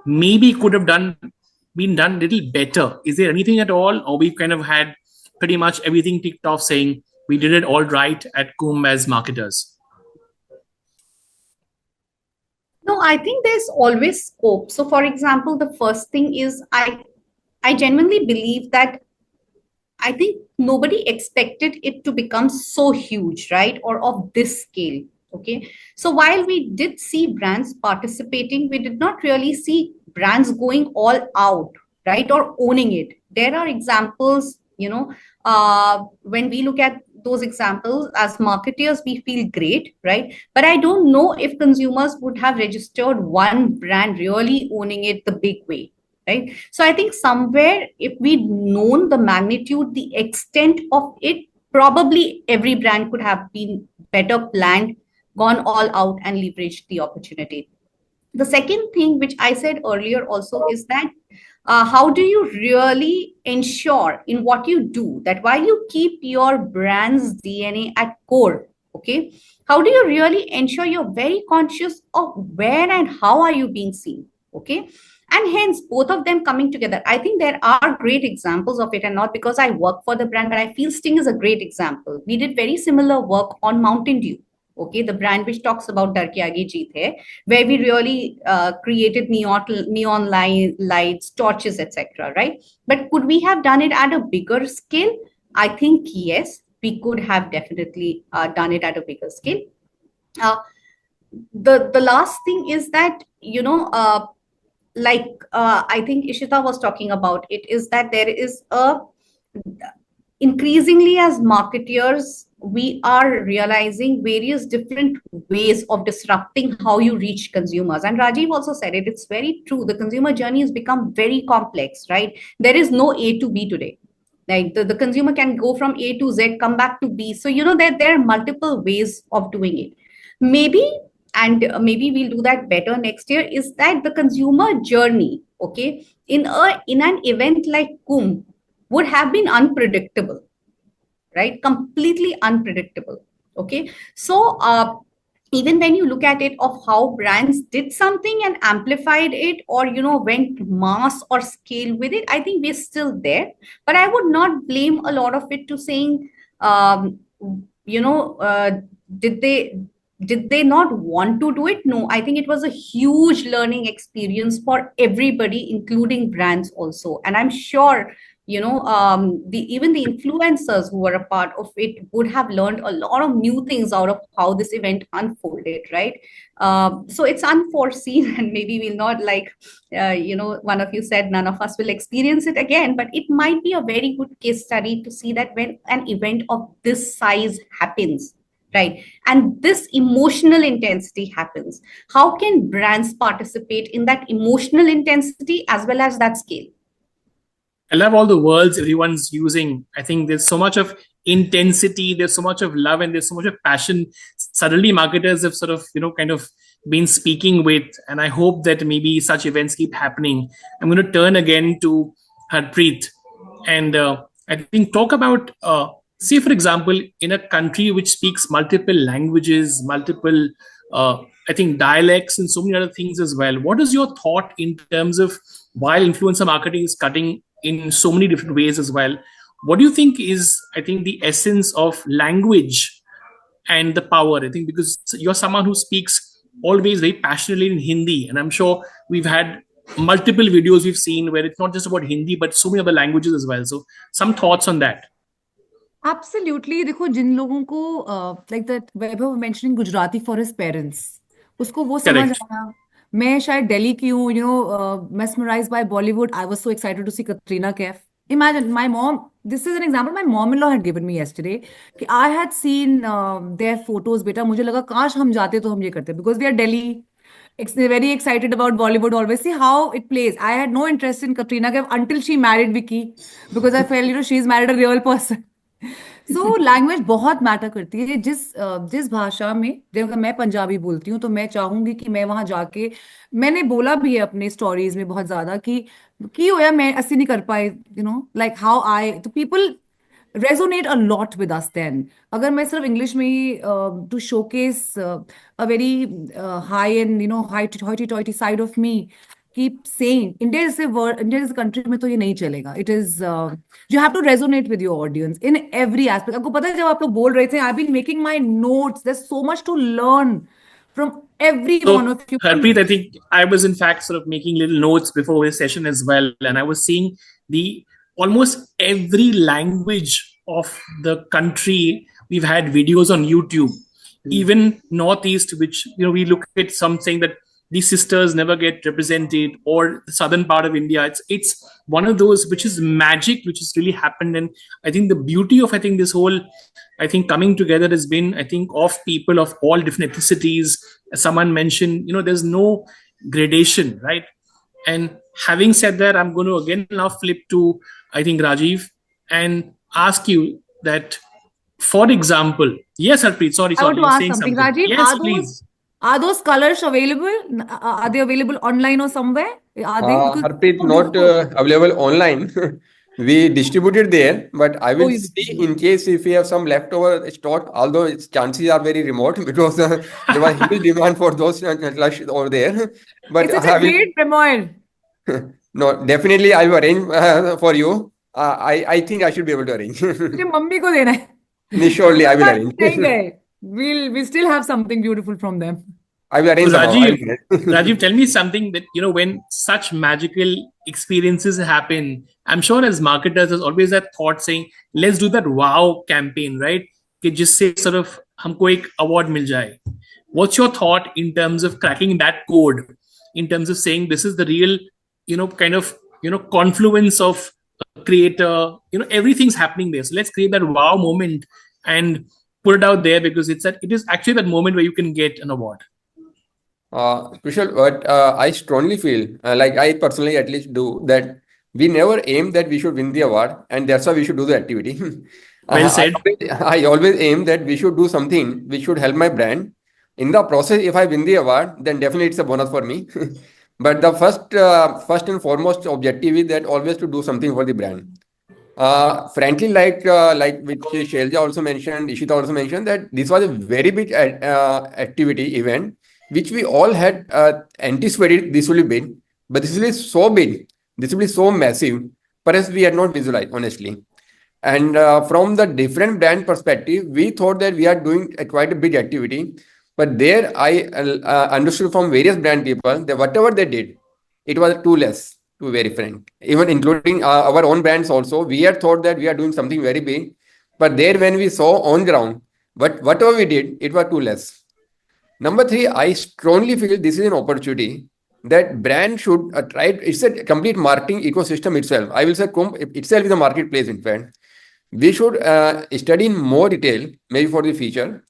maybe could have been done a little better? Is there anything at all, or we've kind of had pretty much everything ticked off saying we did it all right at Kumbh as marketers? No, I think there's always scope. So, for example, the first thing is I genuinely believe that I think nobody expected it to become so huge, right? Or of this scale. Okay. So while we did see brands participating, we did not really see brands going all out, right? Or owning it. There are examples, when we look at those examples as marketers, we feel great, right? But I don't know if consumers would have registered one brand really owning it the big way, right? So I think somewhere, if we'd known the magnitude, the extent of it, probably every brand could have been better planned, gone all out, and leveraged the opportunity. The second thing, which I said earlier also, is that how do you really ensure in what you do that while you keep your brand's DNA at core, okay, how do you really ensure you're very conscious of where and how are you being seen, okay? And hence both of them coming together. I think there are great examples of it, and not because I work for the brand, but I feel Sting is a great example. We did very similar work on Mountain Dew, okay, the brand which talks about Dar Ke Aage Jeet Hai, where we really created neon lights, torches, etc., right? But could we have done it at a bigger scale? I think yes, we could have definitely done it at a bigger scale. The last thing is that, I think Ishita was talking about it, is that there is a increasingly, as marketers, we are realizing various different ways of disrupting how you reach consumers. And Rajiv also said it, it's very true. The consumer journey has become very complex, right? There is no A to B today. Like the consumer can go from A to Z, come back to B. So, there are multiple ways of doing it. Maybe, and maybe we'll do that better next year, is that the consumer journey, okay, in an event like Kumbh would have been unpredictable, right? Completely unpredictable. Okay. So even when you look at it of how brands did something and amplified it, or went mass or scale with it, I think we're still there. But I would not blame a lot of it to saying, did they not want to do it? No, I think it was a huge learning experience for everybody, including brands also. And I'm sure even the influencers who were a part of it would have learned a lot of new things out of how this event unfolded, right? So it's unforeseen, and maybe we'll not, one of you said, none of us will experience it again, but it might be a very good case study to see that when an event of this size happens, right, and this emotional intensity happens, how can brands participate in that emotional intensity as well as that scale? I love all the words everyone's using. I think there's so much of intensity, there's so much of love, and there's so much of passion. Suddenly, marketers have sort of, kind of been speaking with, and I hope that maybe such events keep happening. I'm going to turn again to Harpreet, and I think talk about, say, for example, in a country which speaks multiple languages, multiple, I think, dialects, and so many other things as well. What is your thought in terms of while influencer marketing is cutting in so many different ways as well, what do you think is, I think, the essence of language and the power? I think because you're someone who speaks always very passionately in Hindi, and I'm sure we've had multiple videos we've seen where it's not just about Hindi but so many other languages as well. So some thoughts on that. Absolutely. देखो, जिन लोगों को like that Vaibhav mentioning Gujarati for his parents, उसको वो समझ Correct. आया. मैं शायद दिल्ली की हूँ, mesmerized by Bollywood. I was so excited to see Katrina Kaif. Imagine my mom, this is an example my mom-in-law had given me yesterday, कि I had seen their photos, बेटा मुझे लगा काश हम जाते तो हम ये करते, because we are Delhi, very excited about Bollywood always. See how it plays. I had no interest in Katrina Kaif until she married Vicky, because I felt, she's married a real person. So language बहुत matter करती है. जिस भाषा में, जब मैं पंजाबी बोलती हूँ तो मैं चाहूंगी कि मैं वहां जाके, मैंने बोला भी है अपने स्टोरीज में बहुत ज्यादा कि होया मैं असली नहीं कर पाए, लाइक हाउ आई, तो people resonate a lot with us then. अगर मैं सिर्फ इंग्लिश में ही to showcase a very high and hoity-toity side of me, keep saying, India is a country में तो ये नहीं चलेगा. It is you have to resonate with your audience in every aspect. आपको पता है जब आप लोग बोल रहे थे, I've been making my notes. There's so much to learn from every one of you. Harpreet, I think I was in fact sort of making little notes before this session as well, and I was seeing the almost every language of the country. We've had videos on YouTube, even Northeast, which we look at some saying that these sisters never get represented, or the southern part of India. It's one of those which is magic, which has really happened, and I think the beauty of this whole coming together has been of people of all different ethnicities. As someone mentioned, there's no gradation, right? And having said that, I'm going to again now flip to Rajeev and ask you that, for example, yes, Harpreet, sorry, I want to ask saying something. something. Rajeev, Yes, please. Are those colors available? Are they available online or somewhere? Are they? Harpreet, not available online. We distributed there, but I will see in case if we have some leftover stock, although its chances are very remote because there was huge demand for those slush over there. But it's a great memoir. No, definitely I will arrange for you. I think I should be able to arrange. मुझे mummy को देना है. Surely I will arrange. We still have something beautiful from them. I will arrange. Rajeev, tell me something that when such magical experiences happen, I'm sure as marketers there's always that thought saying, let's do that wow campaign, right? कि जिससे sort of हमको एक award मिल जाए. What's your thought in terms of cracking that code? In terms of saying this is the real, confluence of a creator. Everything's happening there. So let's create that wow moment and put it out there, because it is actually that moment where you can get an award. Kushal, but I strongly feel, like I personally at least do, that we never aim that we should win the award, and that's why we should do the activity. Well said. I always aim that we should do something which should help my brand. In the process, if I win the award, then definitely it's a bonus for me. But the first and foremost objective is that always to do something for the brand. Frankly, like which Shailja also mentioned, Ishita also mentioned, that this was a very big activity event, which we all had anticipated this will be big, but this will be so big, this will be so massive, perhaps we had not visualized, honestly. And from the different brand perspective, we thought that we are doing quite a big activity, but there I understood from various brand people that whatever they did, it was too less, to be very frank. Even including our own brands also, we had thought that we are doing something very big, but there when we saw on ground, whatever we did, it was too less. Number 3, I strongly feel this is an opportunity that brand should try. It's a complete marketing ecosystem itself. I will say Kumbh itself is a marketplace. In fact, we should study in more detail, maybe for the future,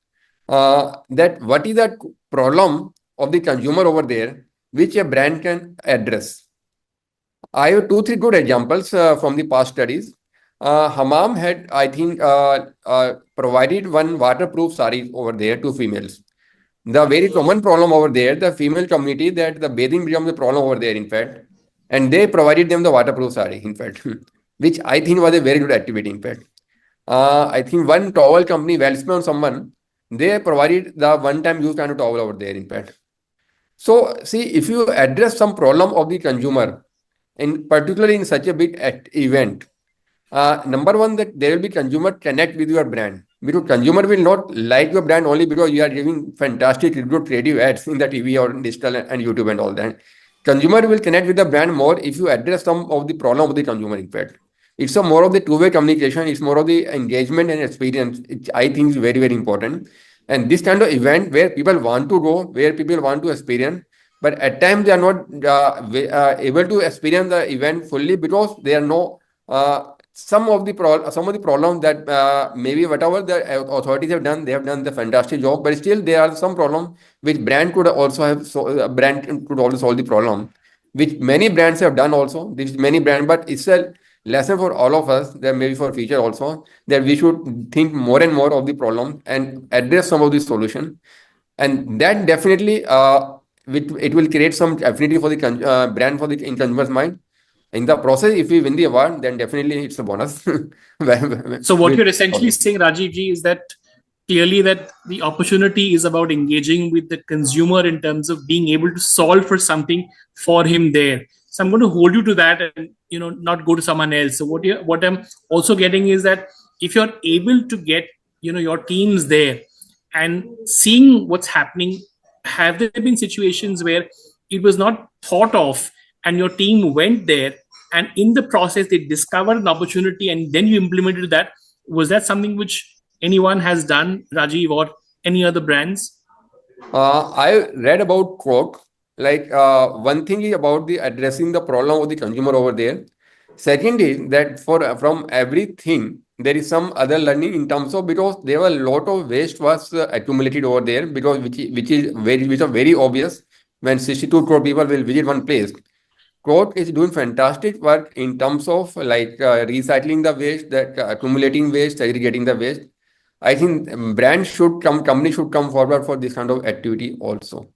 that what is the problem of the consumer over there, which a brand can address. I have 2-3 good examples from the past studies. Hammam had, I think, provided one waterproof sari over there to females. The very common problem over there, the female community, that the bathing becomes a problem over there, in fact. And they provided them the waterproof sari, in fact, which I think was a very good activity, in fact. I think one towel company, Wellspun, someone, they provided the one-time use kind of towel over there, in fact. So, see, if you address some problem of the consumer, particularly in such a big event, number one, that there will be consumer connect with your brand. Because consumer will not like your brand only because you are giving fantastic, good creative ads in the TV or digital and YouTube and all that. Consumer will connect with the brand more if you address some of the problem of the consumer, in fact. It's a more of the two-way communication. It's more of the engagement and experience, which I think is very, very important. And this kind of event where people want to go, where people want to experience, but at times they are not able to experience the event fully because there are no some of the problems that maybe whatever the authorities have done, they have done the fantastic job, but still there are some problems which brand could also have. Brand could also solve the problem, which many brands have done also. This many brand, but it's a lesson for all of us, that maybe for future also, that we should think more and more of the problem and address some of the solution, and that definitely it will create some affinity for the brand in consumer's mind. In the process, if we win the award, then definitely it's a bonus. So what you're essentially saying, Rajeev ji, is that clearly that the opportunity is about engaging with the consumer in terms of being able to solve for something for him there. So I'm going to hold you to that, and not go to someone else. So what I'm also getting is that if you're able to get your teams there and seeing what's happening, have there been situations where it was not thought of and your team went there and in the process they discovered an opportunity and then you implemented that? Was that something which anyone has done, Rajiv, or any other brands? I read about Coke. Like one thing is about the addressing the problem of the consumer over there. Second is that from everything there is some other learning in terms of, because there were a lot of waste was accumulated over there, because which are very obvious when 62 crore people will visit one place. Coke is doing fantastic work in terms of like recycling the waste, that accumulating waste, segregating the waste. I think company should come forward for this kind of activity also.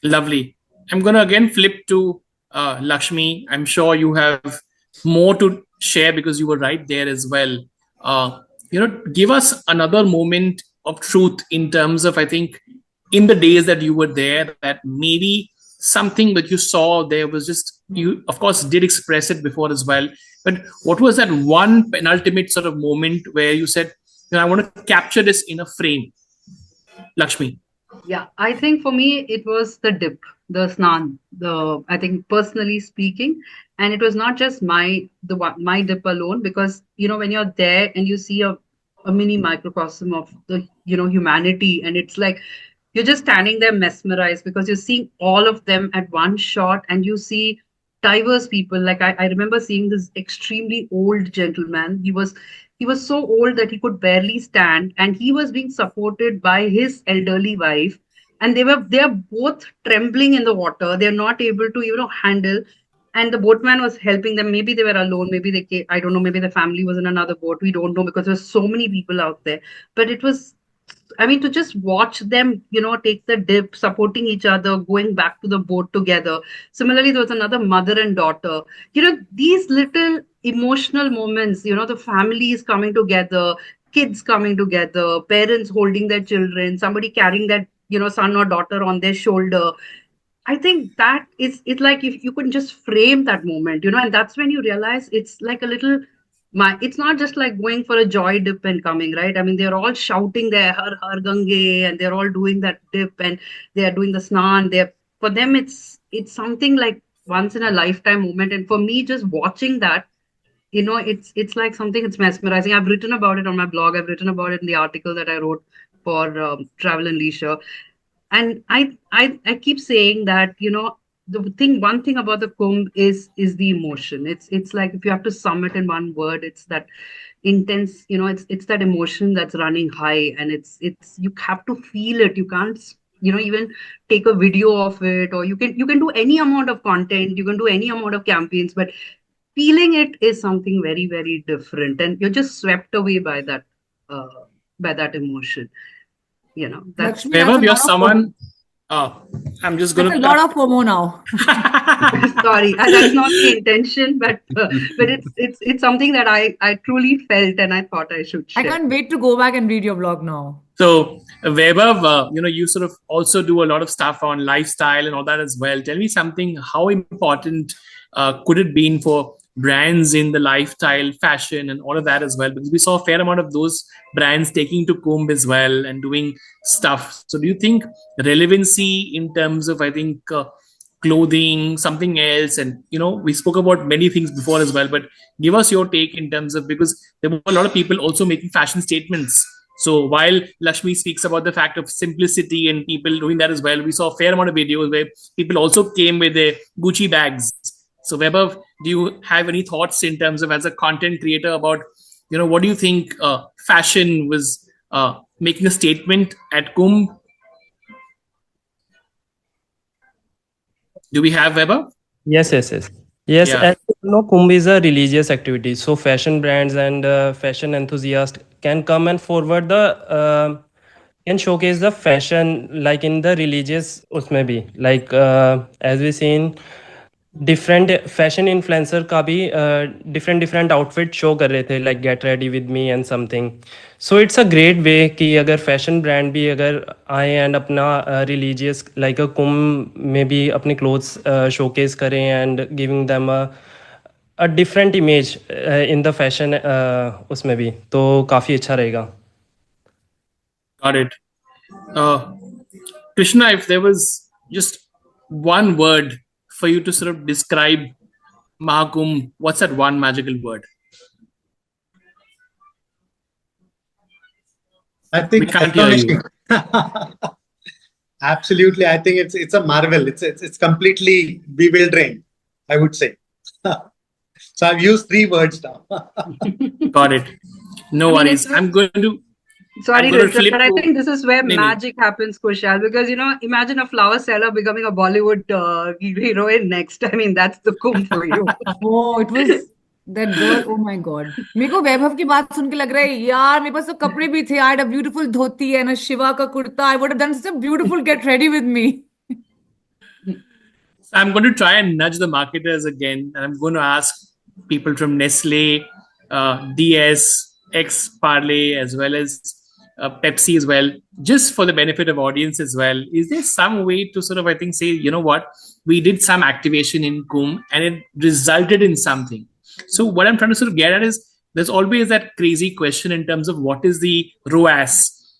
Lovely. I'm going to again flip to Lakshmi. I'm sure you have more to share because you were right there as well. Give us another moment of truth in terms of, I think, in the days that you were there, that maybe something that you saw there was just, you of course did express it before as well. But what was that one penultimate sort of moment where you said, I want to capture this in a frame? Lakshmi. Yeah, I think for me it was the dip, the snan. I think personally speaking, and it was not just my dip alone, because when you're there and you see a mini microcosm of the humanity, and it's like you're just standing there mesmerized because you're seeing all of them at one shot, and you see diverse people. Like I remember seeing this extremely old gentleman. He was so old that he could barely stand, and he was being supported by his elderly wife, and they are both trembling in the water. They're not able to handle, and the boatman was helping them. Maybe they were alone, maybe they came, I don't know, maybe the family was in another boat, we don't know, because there's so many people out there. But it was, I mean, to just watch them, take the dip, supporting each other, going back to the boat together. Similarly, there was another mother and daughter. These little emotional moments, the families coming together, kids coming together, parents holding their children, somebody carrying that, son or daughter on their shoulder. I think that it's like if you could just frame that moment, and that's when you realize it's like a little it's not just like going for a joy dip and coming, right? I mean, they're all shouting their har gange, and they're all doing that dip, and they are doing the snan. For them it's something like once in a lifetime moment. And for me, just watching that, it's like something, it's mesmerizing. I've written about it on my blog, I've written about it in the article that I wrote for Travel and Leisure. And I keep saying that one thing about the Kumbh is the emotion. It's like, if you have to sum it in one word, it's that intense, it's that emotion that's running high, and it's you have to feel it. You can't even take a video of it, or you can do any amount of content, you can do any amount of campaigns, but feeling it is something very, very different, and you're just swept away by that emotion. That's Lakshmi, that's Wherever a you're lot of someone, I'm just that's going a to. lot of FOMO now. sorry, that's not the intention, but it's something that I truly felt, and I thought I should I share. can't wait to go back and read your blog now. So, Vaibhav, you sort of also do a lot of stuff on lifestyle and all that as well. Tell me something. How important could it be for brands in the lifestyle, fashion, and all of that as well? Because we saw a fair amount of those brands taking to Kumbh as well and doing stuff. So, do you think relevancy in terms of, I think, clothing, something else, and we spoke about many things before as well, but give us your take in terms of, because there were a lot of people also making fashion statements. So while Lakshmi speaks about the fact of simplicity and people doing that as well, we saw a fair amount of videos where people also came with their Gucci bags. So Vaibhav, do you have any thoughts in terms of, as a content creator, about what do you think fashion was making a statement at Kumbh? Do we have Vaibhav? Yes, yes, yes. Yes, Yeah. as you know, Kumbh is a religious activity. So fashion brands and fashion enthusiasts can come and forward can showcase the fashion like in the religious usme bhi. Like as we seen, different fashion influencer का भी different different outfit show कर रहे थे, like get ready with me and something. So it's a great way कि अगर fashion brand भी अगर आए एंड अपना रिलीजियस लाइक अ कुंभ में भी अपने क्लोथ्स शोकेस करें and giving them a different image in the fashion, उसमें भी तो काफ़ी अच्छा रहेगा. Got it. Uh, Krishna, if there was just one word for you to sort of describe Mahakumbh, what's that one magical word? I We think can't hear you. astonishing. Absolutely, I think it's a marvel. It's completely bewildering, I would say. So I've used 3 words now. Got it. No I mean, worries. it's I'm going to sorry to interrupt, flip but I to think this is where Nini. magic happens, Kushal, because imagine a flower seller becoming a Bollywood heroine next. I mean, that's the Kumbh for you. Oh, it was that girl. Oh my God. मेरे को वैभव की बात सुन के लग रहा है यार मेरे पास तो कपड़े भी थे. I had a beautiful dhoti and a Shiva का kurta. I would have done such a beautiful get ready with me. I'm going to try and nudge the marketers again, and I'm going to ask people from Nestle, DS, X Parley, as well as Pepsi as well, just for the benefit of audience as well. Is there some way to sort of, I think, say, you know what, we did some activation in Kumbh and it resulted in something. So what I'm trying to sort of get at is there's always that crazy question in terms of what is the ROAS,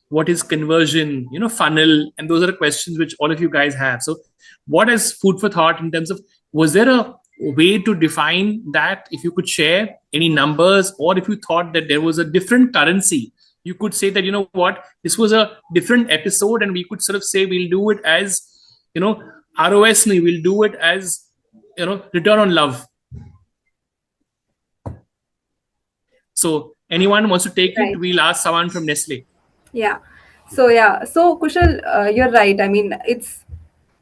what is conversion, funnel, and those are the questions which all of you guys have. So what is food for thought in terms of, was there a way to define that? If you could share any numbers, or if you thought that there was a different currency, you could say that, you know what, this was a different episode and we could sort of say we'll do it as, ROS, we'll do it as, return on love. So anyone wants to take Right. it? We'll ask someone from Nestle. Yeah. So Kushal, you're right. I mean, it's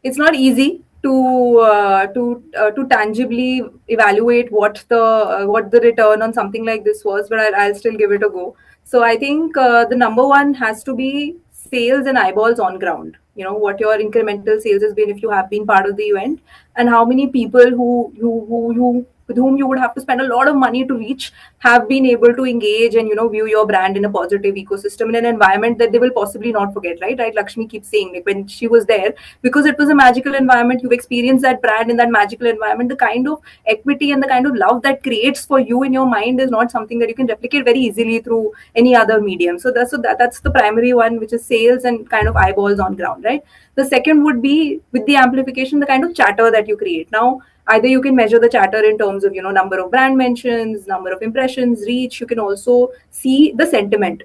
not easy to tangibly evaluate what the return on something like this was, but I'll still give it a go. So I think the number one has to be sales and eyeballs on ground. What your incremental sales has been if you have been part of the event, and how many people who with whom you would have to spend a lot of money to reach have been able to engage and view your brand in a positive ecosystem in an environment that they will possibly not forget. Right, Lakshmi keeps saying, like, when she was there, because it was a magical environment, you've experienced that brand in that magical environment, the kind of equity and the kind of love that creates for you in your mind is not something that you can replicate very easily through any other medium. That's the primary one, which is sales and kind of eyeballs on ground, right? The second would be, with the amplification, the kind of chatter that you create. Now, either you can measure the chatter in terms of number of brand mentions, number of impressions, reach. You can also see the sentiment,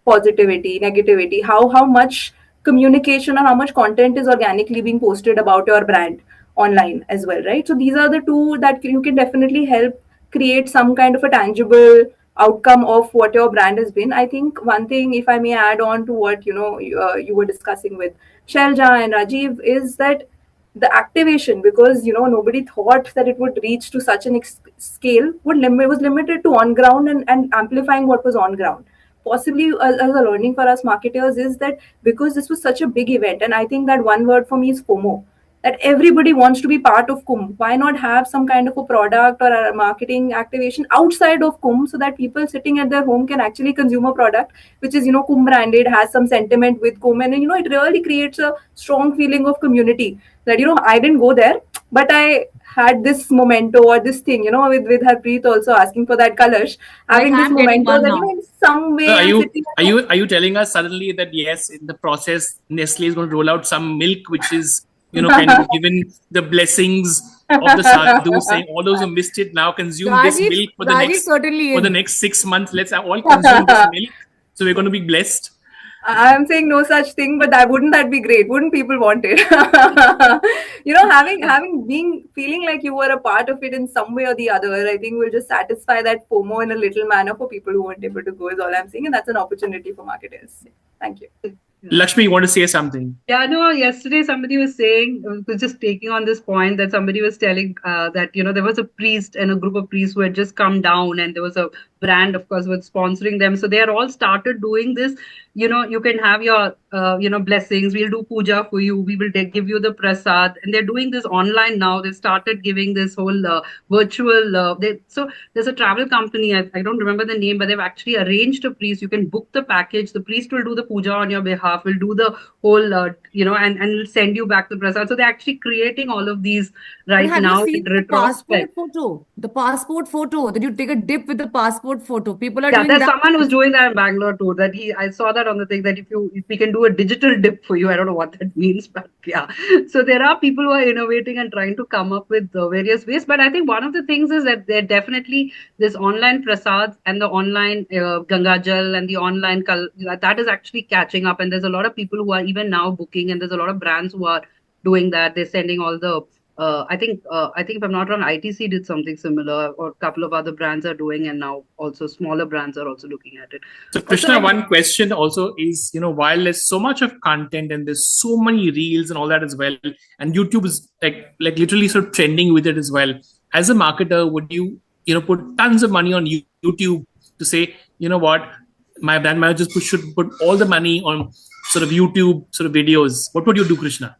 positivity, negativity, how much communication or how much content is organically being posted about your brand online as well, right? So these are the two that you can definitely help create some kind of a tangible outcome of what your brand has been. I think one thing, if I may add on to what you were discussing with Shelja and Rajiv, is that the activation, because nobody thought that it would reach to such an scale, was limited to on ground and amplifying what was on ground. Possibly as a learning for us marketers is that because this was such a big event, and I think that one word for me is FOMO, that everybody wants to be part of Kumbh. Why not have some kind of a product or a marketing activation outside of Kumbh, so that people sitting at their home can actually consume a product which is Kumbh branded, has some sentiment with Kumbh, and it really creates a strong feeling of community, that I didn't go there, but I had this memento or this thing, with Harpreet also asking for that Kalash, Like, having this I'm getting memento one that now. in some way Are I'm you sitting are at you are you telling us suddenly that yes, in the process, Nestle is going to roll out some milk which is kind of given the blessings of the sadhu, saying all those who missed it now consume this milk for the Rajiv next certainly is. 6 months. Let's all consume this milk, so we're going to be blessed. I'm saying no such thing, but wouldn't that be great? Wouldn't people want it? Having being feeling like you were a part of it in some way or the other, I think will just satisfy that FOMO in a little manner for people who weren't able to go, is all I'm saying. And that's an opportunity for marketers. Thank you. Lakshmi, you want to say something? Yeah, no, yesterday somebody was saying, was just taking on this point that somebody was telling that, there was a priest and a group of priests who had just come down, and there was a brand, of course, was sponsoring them. So they are all started doing this. You can have your, blessings. We'll do puja for you. We will give you the prasad. And they're doing this online now. They've started giving this whole virtual. So there's a travel company, I don't remember the name, but they've actually arranged a priest. You can book the package. The priest will do the puja on your behalf, will do the whole, and will send you back the prasad. So they're actually creating all of these But right have now you in seen the retrospect. passport photo? The passport photo that you take a dip with the passport photo. People are Yeah, doing there's that. someone who's doing that in Bangalore too. I saw that on the thing that if we can do a digital dip for you, I don't know what that means, but yeah. So there are people who are innovating and trying to come up with various ways. But I think one of the things is that there definitely this online prasads and the online Ganga Jal and the online that is actually catching up. And there's a lot of people who are even now booking, and there's a lot of brands who are doing that. They're sending all the I think if I'm not wrong, ITC did something similar, or a couple of other brands are doing, and now also smaller brands are also looking at it. So, Also, Krishna, one question also is, while there's so much of content and there's so many reels and all that as well, and YouTube is like literally sort of trending with it as well. As a marketer, would you, put tons of money on YouTube to say, what, my brand managers should put all the money on sort of YouTube sort of videos? What would you do, Krishna?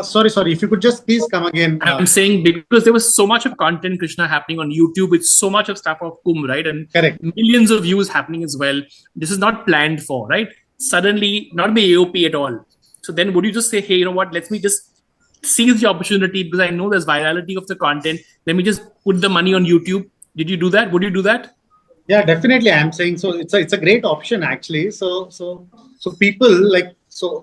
Sorry. If you could just please come again. I'm saying because there was so much of content, Krishna, happening on YouTube with so much of stuff of Kumbh, right? And Correct. millions of views happening as well. This is not planned for, right? Suddenly, not by AOP at all. So then would you just say, hey, you know what, let me just seize the opportunity because I know there's virality of the content. Let me just put the money on YouTube. Did you do that? Would you do that? Yeah, definitely. I'm saying so. It's a great option actually. So people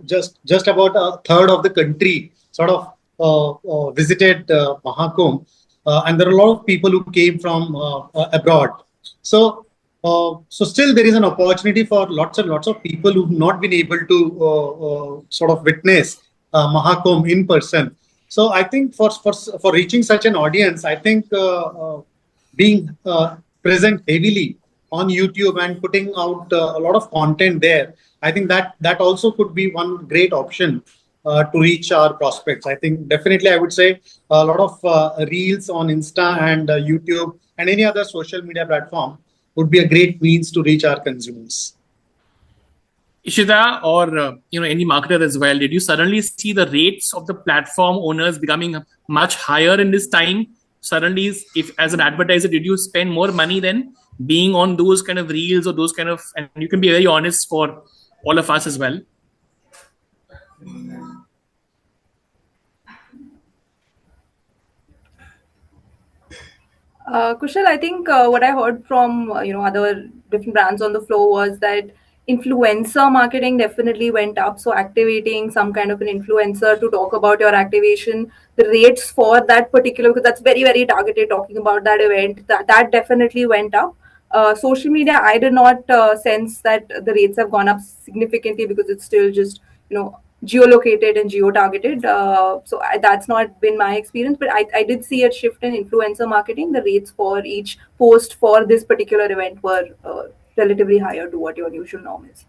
just about a third of the country sort of visited Mahakumbh, and there are a lot of people who came from abroad. So still there is an opportunity for lots and lots of people who've not been able to sort of witness Mahakumbh in person. So I think for reaching such an audience, I think being present heavily on YouTube and putting out a lot of content there, I think that also could be one great option to reach our prospects. I think definitely I would say a lot of reels on Insta and YouTube and any other social media platform would be a great means to reach our consumers. Ishita, or any marketer as well, did you suddenly see the rates of the platform owners becoming much higher in this time? Suddenly, if as an advertiser, did you spend more money than being on those kind of reels or those kind of, and you can be very honest for all of us as well? Kushal, I think what I heard from other different brands on the floor was that influencer marketing definitely went up. So activating some kind of an influencer to talk about your activation, the rates for that particular, because that's very very targeted, talking about that event, that definitely went up. Social media, I did not sense that the rates have gone up significantly because it's still just geolocated and geo-targeted. That's not been my experience, but I did see a shift in influencer marketing. The rates for each post for this particular event were relatively higher to what your usual norm is.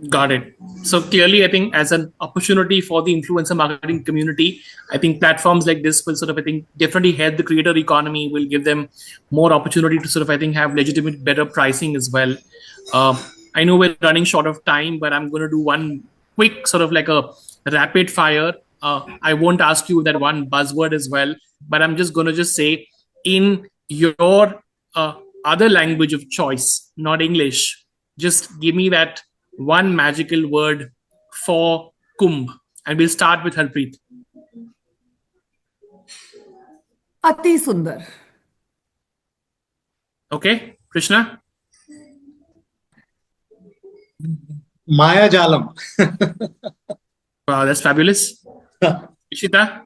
Got it. So clearly, I think as an opportunity for the influencer marketing community, I think platforms like this will sort of, I think, definitely help the creator economy, will give them more opportunity to sort of, I think, have legitimate, better pricing as well. I know we're running short of time, but I'm going to do one quick sort of like a rapid fire. I won't ask you that one buzzword as well, but I'm just going to just say in your other language of choice, not English, just give me that one magical word for Kumbh. And we'll start with Harpreet. Ati Sundar. Okay, Krishna? Maya Jalam. Wow, that's fabulous. Ishita?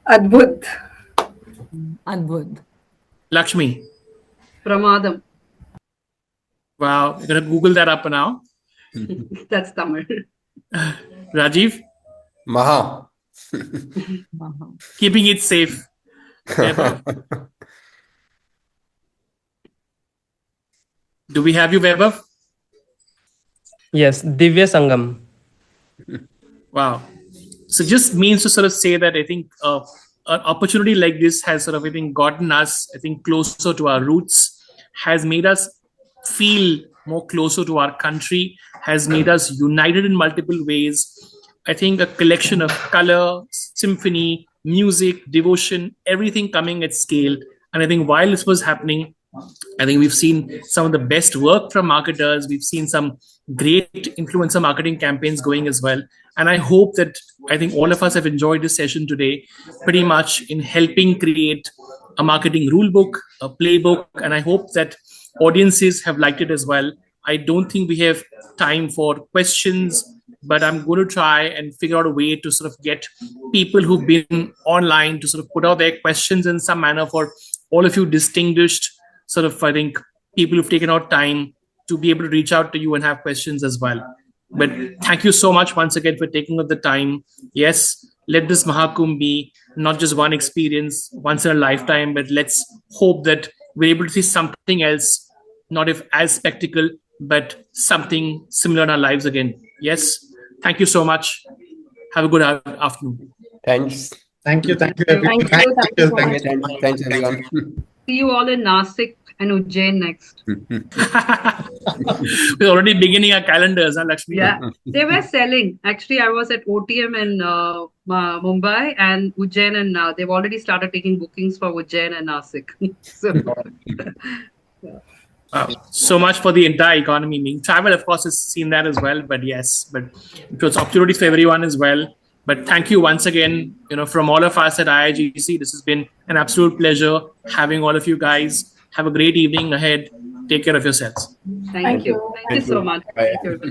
Adbhut. Adbhut. Lakshmi? Pramadam. Wow, I'm going to Google that up now. That's Tamil. Rajeev? Maha. Keeping it safe. Do we have you, Vaibhav? Yes, Divya Sangam. Wow. So just means to sort of say that I think an opportunity like this has sort of, I think, gotten us, I think, closer to our roots, has made us feel more closer to our country, has made us united in multiple ways. I think a collection of color, symphony, music, devotion, everything coming at scale. And I think while this was happening, I think we've seen some of the best work from marketers. We've seen some great influencer marketing campaigns going as well. And I hope that I think all of us have enjoyed this session today pretty much in helping create a marketing rule book, a playbook. And I hope that audiences have liked it as well. I don't think we have time for questions, but I'm going to try and figure out a way to sort of get people who've been online to sort of put out their questions in some manner for all of you distinguished sort of, I think, people who've taken out time to be able to reach out to you and have questions as well. But thank you so much once again for taking up the time. Yes, let this Mahakumbh be not just one experience once in a lifetime, but let's hope that we're able to see something else, not if as spectacle, but something similar in our lives again. Yes, thank you so much. Have a good afternoon. Thanks. Thank you. Thank you. Thank you. Thank you so much. Thanks, everyone. See you all in Nasik and Ujjain next. We're already beginning our calendars, huh, Lakshmi? Yeah, they were selling. Actually, I was at OTM in Mumbai and Ujjain, and they've already started taking bookings for Ujjain and Nasik. So, so much for the entire economy. I mean, travel, of course, has seen that as well. But yes, but it was opportunities for everyone as well. But thank you once again, from all of us at IIGC. This has been an absolute pleasure having all of you guys. Have a great evening ahead. Take care of yourselves. thank you. Thank you so much. Bye. Thank you. Lovely.